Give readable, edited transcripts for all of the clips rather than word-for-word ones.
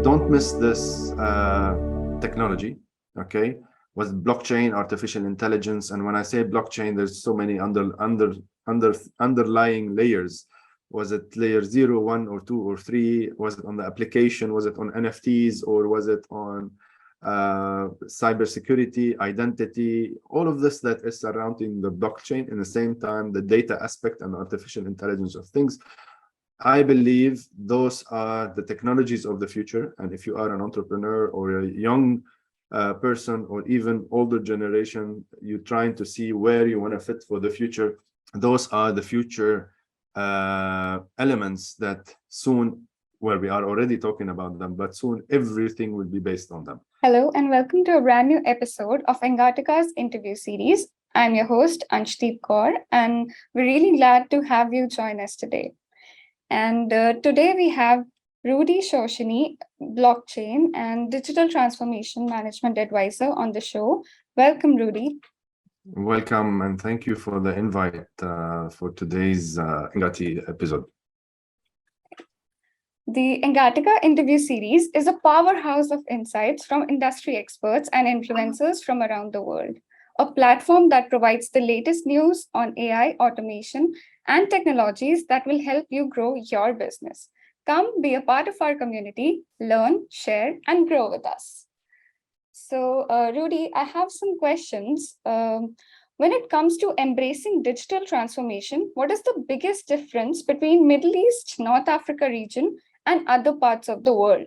don't miss this technology, okay? With blockchain, artificial intelligence, and when I say blockchain, there's so many underlying layers. Was it layer 0, 1, or 2, or 3? Was it on the application? Was it on NFTs, or was it on cybersecurity, identity, all of this that is surrounding the blockchain? In the same time, the data aspect and artificial intelligence of things. I believe those are the technologies of the future. And if you are an entrepreneur or a young person or even older generation, you're trying to see where you want to fit for the future. Those are the future elements that soon, well, we are already talking about them, but soon everything will be based on them. Hello, and welcome to a brand new episode of Engatica's interview series. I'm your host, Anshdeep Kaur, and we're really glad to have you join us today. And today we have Rudy Shoushany, blockchain and digital transformation management advisor on the show. Welcome, Rudy. Welcome, and thank you for the invite for today's Engati episode. The Engatica interview series is a powerhouse of insights from industry experts and influencers from around the world, a platform that provides the latest news on AI, automation, and technologies that will help you grow your business. Come be a part of our community, learn, share, and grow with us. So, Rudy, I have some questions. When it comes to embracing digital transformation, what is the biggest difference between Middle East, North Africa region, and other parts of the world?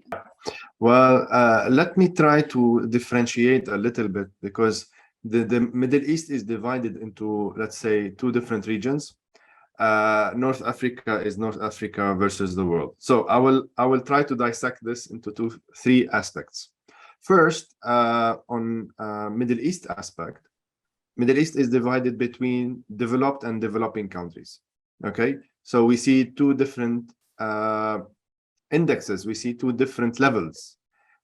Well, let me try to differentiate a little bit, because the Middle East is divided into, let's say, two different regions. North Africa is North Africa versus the world. So I will try to dissect this into three aspects. First, on Middle East aspect, Middle East is divided between developed and developing countries. Okay, so we see two different indexes. We see two different levels.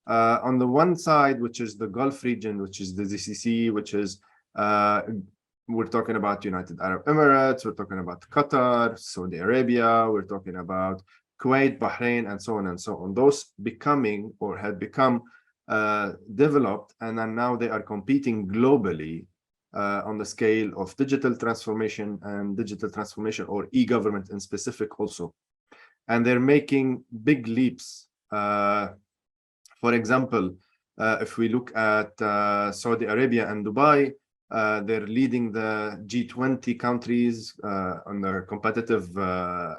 On the one side, which is the Gulf region, which is the GCC, which is we're talking about United Arab Emirates, we're talking about Qatar, Saudi Arabia, we're talking about Kuwait, Bahrain, and so on and so on. Those becoming or had become developed, and then now they are competing globally on the scale of digital transformation or e-government in specific also. And they're making big leaps. For example, if we look at Saudi Arabia and Dubai, they're leading the G20 countries on their competitive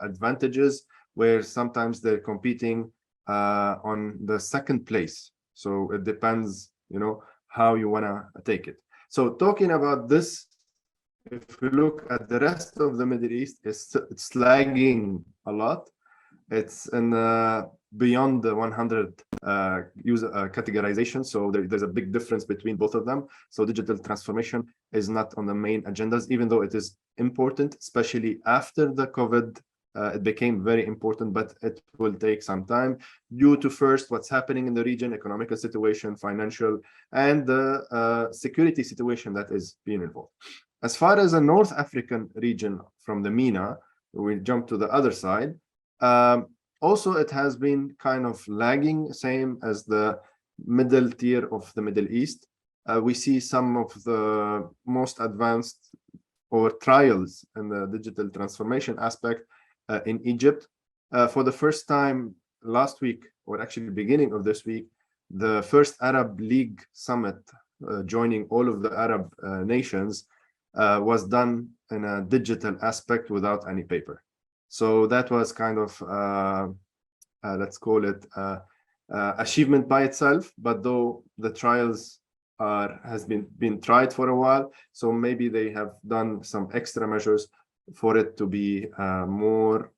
advantages, where sometimes they're competing on the second place. So it depends, how you want to take it. So talking about this, if we look at the rest of the Middle East, it's lagging a lot. It's in beyond the 100 user categorization. So there's a big difference between both of them. So digital transformation is not on the main agendas, even though it is important, especially after the COVID. It became very important, but it will take some time due to first what's happening in the region, economical situation, financial, and the security situation that is being involved. As far as the North African region from the MENA, we jump to the other side. Also, it has been kind of lagging, same as the middle tier of the Middle East. We see some of the most advanced or trials in the digital transformation aspect in Egypt. For the first time last week, or actually beginning of this week, the first Arab League summit joining all of the Arab nations was done in a digital aspect without any paper. So that was kind of, let's call it achievement by itself, but though the trials has been tried for a while, so maybe they have done some extra measures for it to be more,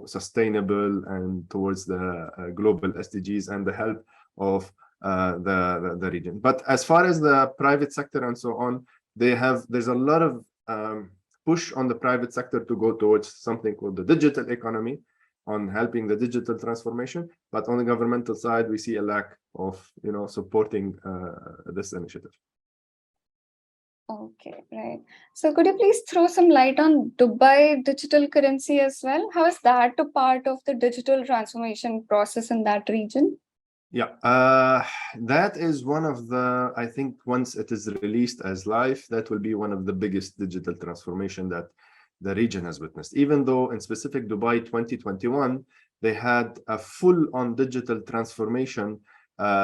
sustainable and towards the global SDGs and the help of the region. But as far as the private sector and so on, there's a lot of push on the private sector to go towards something called the digital economy, on helping the digital transformation. But on the governmental side, we see a lack of, supporting this initiative. Okay, right. So could you please throw some light on Dubai digital currency as well? How is that a part of the digital transformation process in that region? Yeah, that is one of the, I think once it is released as live, that will be one of the biggest digital transformation that the region has witnessed. Even though in specific Dubai 2021, they had a full-on digital transformation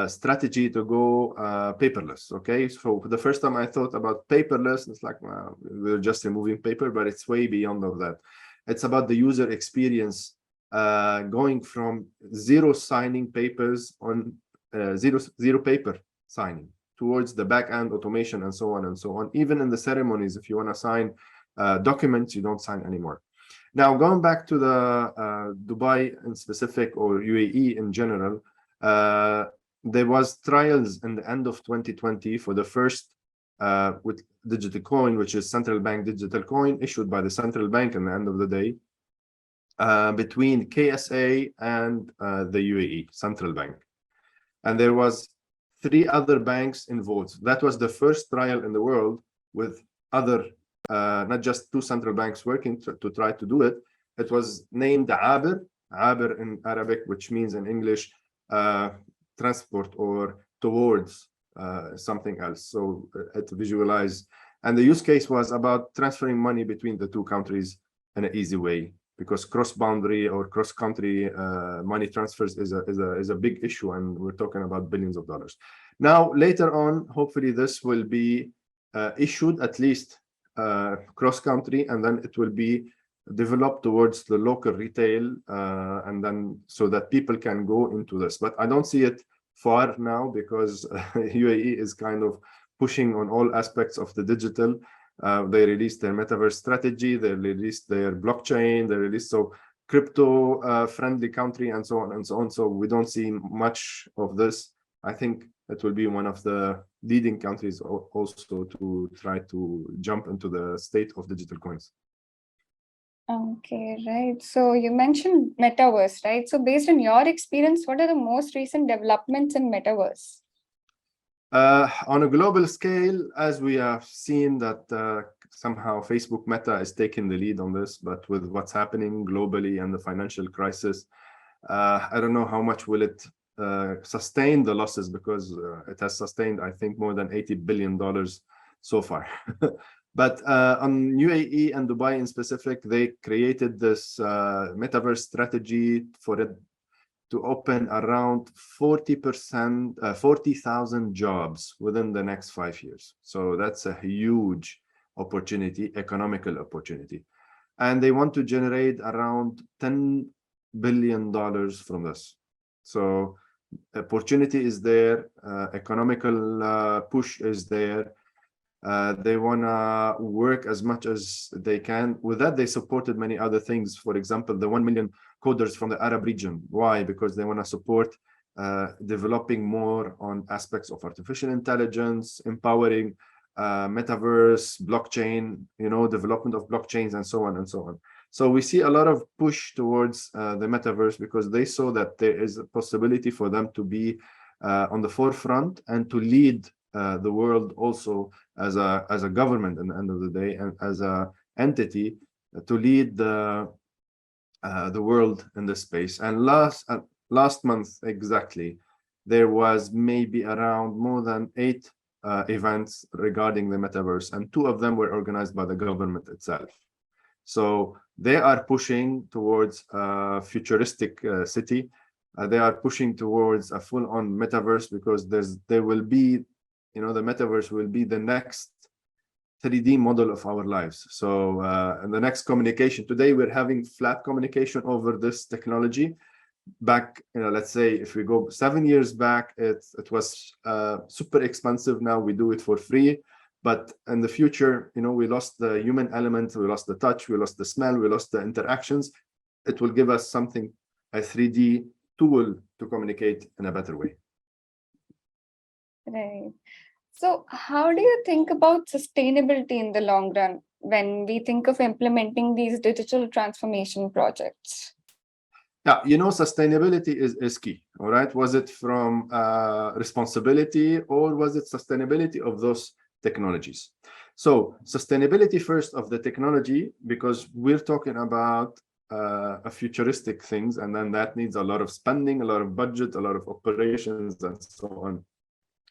strategy to go paperless. Okay, so for the first time I thought about paperless, it's like we're just removing paper, but it's way beyond of that. It's about the user experience going from zero signing papers on zero paper signing towards the back end automation and so on and so on. Even in the ceremonies, if you want to sign documents, you don't sign anymore. Now, going back to the Dubai in specific or UAE in general, there was trials in the end of 2020 for the first with digital coin, which is central bank digital coin issued by the central bank in the end of the day. Between KSA and the UAE Central Bank. And there was 3 other banks involved. That was the first trial in the world with other, not just 2 central banks working to try to do it. It was named Abir in Arabic, which means in English, transport or towards something else. So it visualized. And the use case was about transferring money between the 2 countries in an easy way, because cross-boundary or cross-country money transfers is a big issue, and we're talking about billions of dollars. Now, later on, hopefully this will be issued at least cross-country, and then it will be developed towards the local retail, and then so that people can go into this. But I don't see it far now because UAE is kind of pushing on all aspects of the digital. They released their metaverse strategy, they released their blockchain, they released so crypto friendly country and so on and so on. So we don't see much of this. I think it will be one of the leading countries also to try to jump into the state of digital coins. Okay, right. So you mentioned metaverse, right? So based on your experience, what are the most recent developments in metaverse? On a global scale, as we have seen that somehow Facebook Meta is taking the lead on this, but with what's happening globally and the financial crisis, I don't know how much will it sustain the losses, because it has sustained, I think, more than $80 billion so far. But on UAE and Dubai in specific, they created this metaverse strategy for it to open around 40%, 40,000 jobs within the next 5 years. So that's a huge opportunity, economical opportunity. And they want to generate around $10 billion from this. So opportunity is there, economical push is there. They want to work as much as they can. With that, they supported many other things. For example, the 1 million coders from the Arab region. Why? Because they want to support developing more on aspects of artificial intelligence, empowering metaverse, blockchain, development of blockchains, and so on and so on. So we see a lot of push towards the metaverse because they saw that there is a possibility for them to be on the forefront and to lead the world also as a government at the end of the day, and as a entity to lead the world in this space. And last month exactly, there was maybe around more than 8 events regarding the metaverse, and 2 of them were organized by the government itself. So they are pushing towards a futuristic city. They are pushing towards a full-on metaverse because there will be, the metaverse will be the next 3D model of our lives. So and the next communication, today we're having flat communication over this technology. Back, let's say if we go 7 years back, it was super expensive. Now we do it for free. But in the future, we lost the human element, we lost the touch, we lost the smell, we lost the interactions. It will give us something, a 3D tool to communicate in a better way. Right. So how do you think about sustainability in the long run when we think of implementing these digital transformation projects? Yeah, sustainability is key. All right. Was it from responsibility, or was it sustainability of those technologies? So sustainability first of the technology, because we're talking about a futuristic things, and then that needs a lot of spending, a lot of budget, a lot of operations, and so on.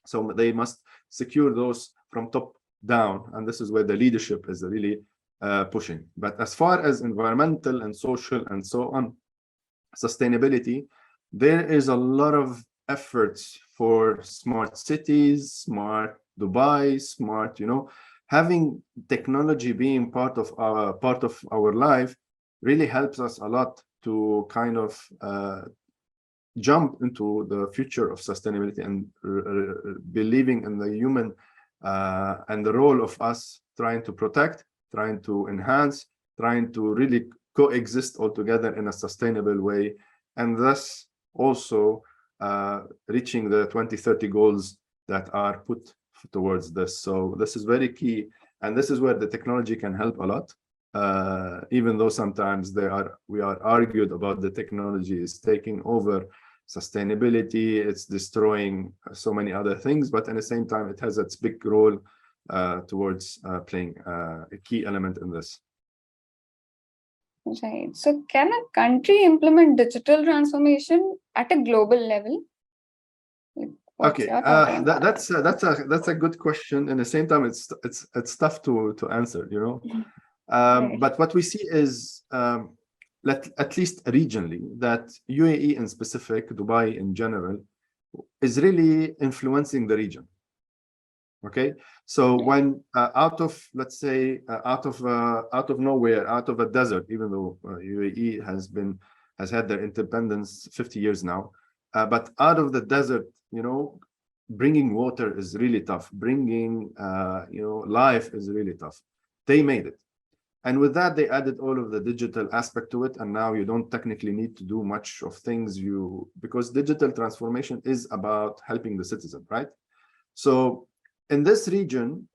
So they must secure those from top down, and this is where the leadership is really pushing. But as far as environmental and social and so on, sustainability, there is a lot of efforts for smart cities, smart Dubai, smart, having technology being part of our life really helps us a lot to kind of jump into the future of sustainability and believing in the human and the role of us trying to protect, trying to enhance, trying to really coexist all together in a sustainable way, and thus also reaching the 2030 goals that are put towards this. So this is very key, and this is where the technology can help a lot. Even though sometimes we are argued about the technology is taking over sustainability, it's destroying so many other things, but at the same time, it has its big role towards playing a key element in this. Right. So can a country implement digital transformation at a global level? What's Okay, your thought on that? that's a good question. And at the same time, it's tough to answer, Right. But what we see is at least regionally, that UAE in specific, Dubai in general, is really influencing the region. Okay, so when out of, let's say, out of nowhere, out of a desert, even though UAE has had their independence 50 years now, but out of the desert, bringing water is really tough. Bringing life is really tough. They made it. And with that, they added all of the digital aspect to it. And now you don't technically need to do much of things because digital transformation is about helping the citizen, right? So in this region,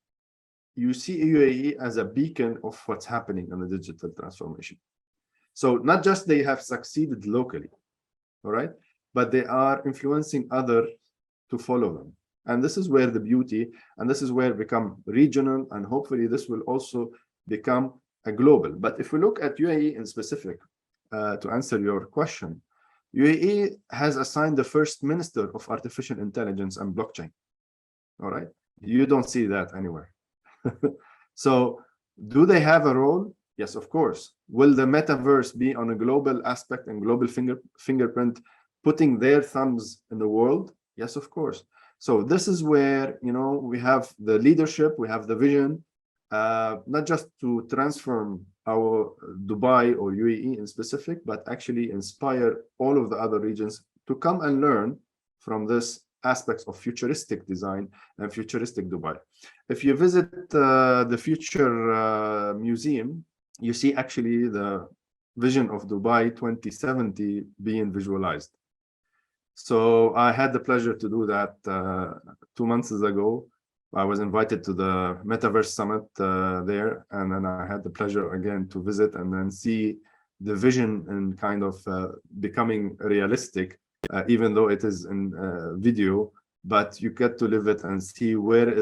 you see UAE as a beacon of what's happening in the digital transformation. So not just they have succeeded locally, all right, but they are influencing others to follow them. And this is where the beauty, and this is where it become regional, and hopefully this will also become a global. But if we look at UAE in specific, to answer your question, UAE has assigned the first minister of artificial intelligence and blockchain. All right, you don't see that anywhere. So do they have a role? Yes, of course. Will the metaverse be on a global aspect and global fingerprint, putting their thumbs in the world? Yes, of course. So this is where, we have the leadership, we have the vision, not just to transform our Dubai or UAE in specific, but actually inspire all of the other regions to come and learn from this aspects of futuristic design and futuristic Dubai. If you visit the Future Museum, you see actually the vision of Dubai 2070 being visualized. So I had the pleasure to do that 2 months ago. I was invited to the Metaverse Summit there, and then I had the pleasure again to visit and then see the vision and kind of becoming realistic, even though it is in video, but you get to live it and see where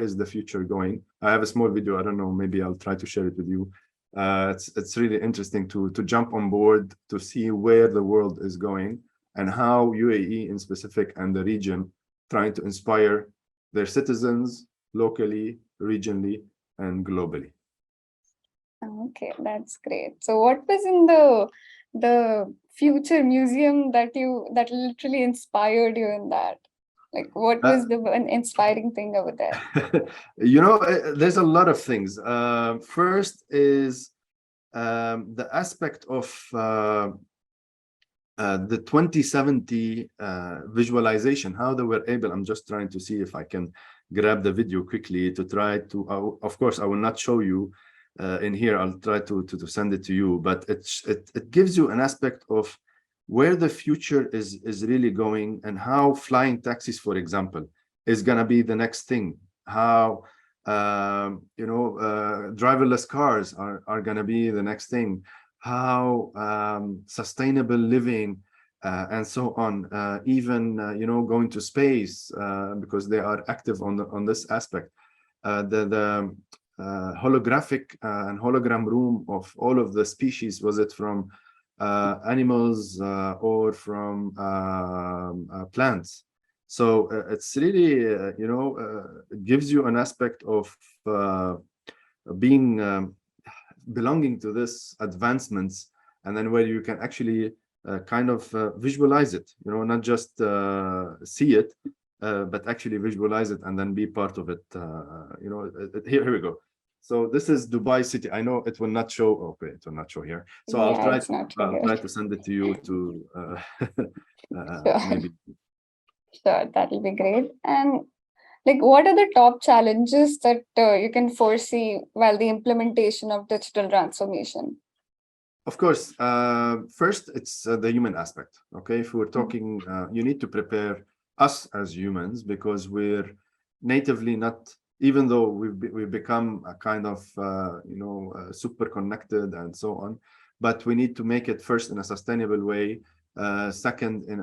is the future going. I have a small video. I don't know, maybe I'll try to share it with you. It's really interesting to jump on board to see where the world is going and how UAE in specific and the region trying to inspire their citizens locally, regionally, and globally. Okay, that's great. So what was in the Future Museum that literally inspired you in that? Like, what was an inspiring thing over there? There's a lot of things. First is the aspect of the 2070 visualization, how they were able. I'm just trying to see if I can grab the video quickly to try to, of course, I will not show you in here. I'll try to send it to you, but it gives you an aspect of where the future is really going and how flying taxis, for example, is going to be the next thing. How driverless cars are going to be the next thing. How sustainable living and so on, even going to space because they are active on this aspect. The holographic and hologram room of all of the species. Was it from animals or from plants? So it's really, it gives you an aspect of being belonging to this advancements, and then where you can actually kind of visualize it, not just see it, but actually visualize it and then be part of it. Here we go. So this is Dubai City. I know it will not show. Okay, it will not show here. So Yeah, I'll it's not too try good. to send it to you to Sure. maybe. Sure, that'll be great. And like, what are the top challenges that you can foresee while the implementation of digital transformation? Of course, first it's the human aspect. Okay, if we're talking, you need to prepare us as humans, because we're natively not. Even though we've become a kind of super connected and so on, but we need to make it first in a sustainable way. Second, in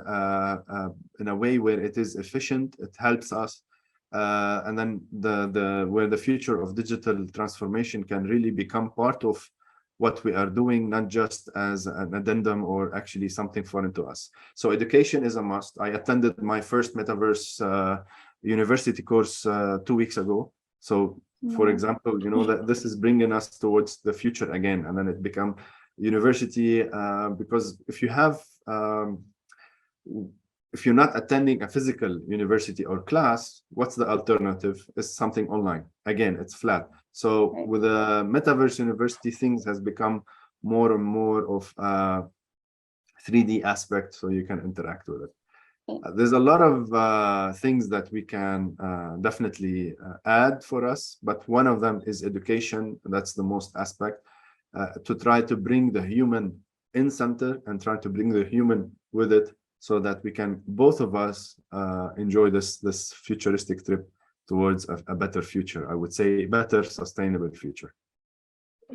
a way where it is efficient, it helps us, and then where the future of digital transformation can really become part of what we are doing, not just as an addendum or actually something foreign to us. So education is a must. I attended my first metaverse university course 2 weeks ago. So, for example, that this is bringing us towards the future again, and then it become university, because if you're not attending a physical university or class, what's the alternative? Is something online. Again, it's flat. So with the metaverse university, things has become more and more of a 3D aspect, so you can interact with it. There's a lot of things that we can definitely add for us, but one of them is education. That's the most aspect, to try to bring the human in center and try to bring the human with it, so that we can, both of us, enjoy this futuristic trip towards a better future. I would say better, sustainable future.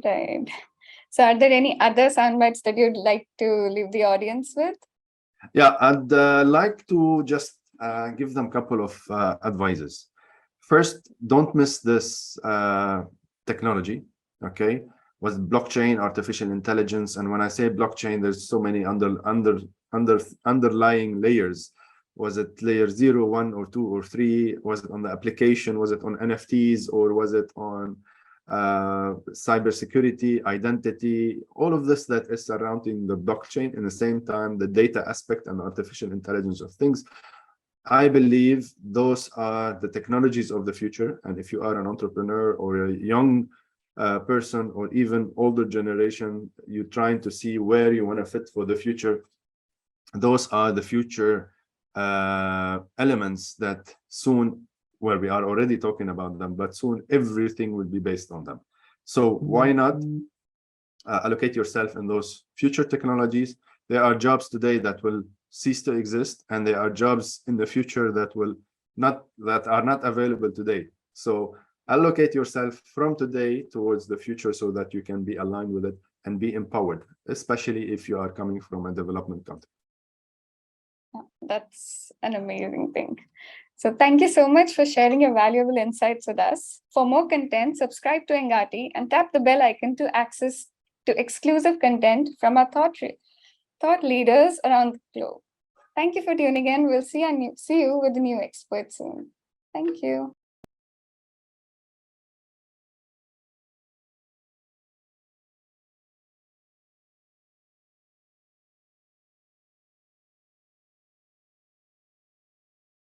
Right. So are there any other soundbites that you'd like to leave the audience with? Yeah, I'd like to just give them a couple of advices. First, don't miss this technology, okay? With blockchain, artificial intelligence, and when I say blockchain, there's so many underlying layers. Was it layer 0, 1, or 2, or 3? Was it on the application? Was it on NFTs, or was it on cybersecurity, identity, all of this that is surrounding the blockchain? In the same time, the data aspect and artificial intelligence of things. I believe those are the technologies of the future. And if you are an entrepreneur or a young person, or even older generation, you're trying to see where you want to fit for the future, those are the future elements that soon, where we are already talking about them, but soon everything will be based on them. So why not allocate yourself in those future technologies? There are jobs today that will cease to exist, and there are jobs in the future that are not available today. So allocate yourself from today towards the future, so that you can be aligned with it and be empowered, especially if you are coming from a development country. That's an amazing thing. So thank you so much for sharing your valuable insights with us. For more content, subscribe to Engati and tap the bell icon to access to exclusive content from our thought leaders around the globe. Thank you for tuning in. We'll see you with a new expert soon. Thank you.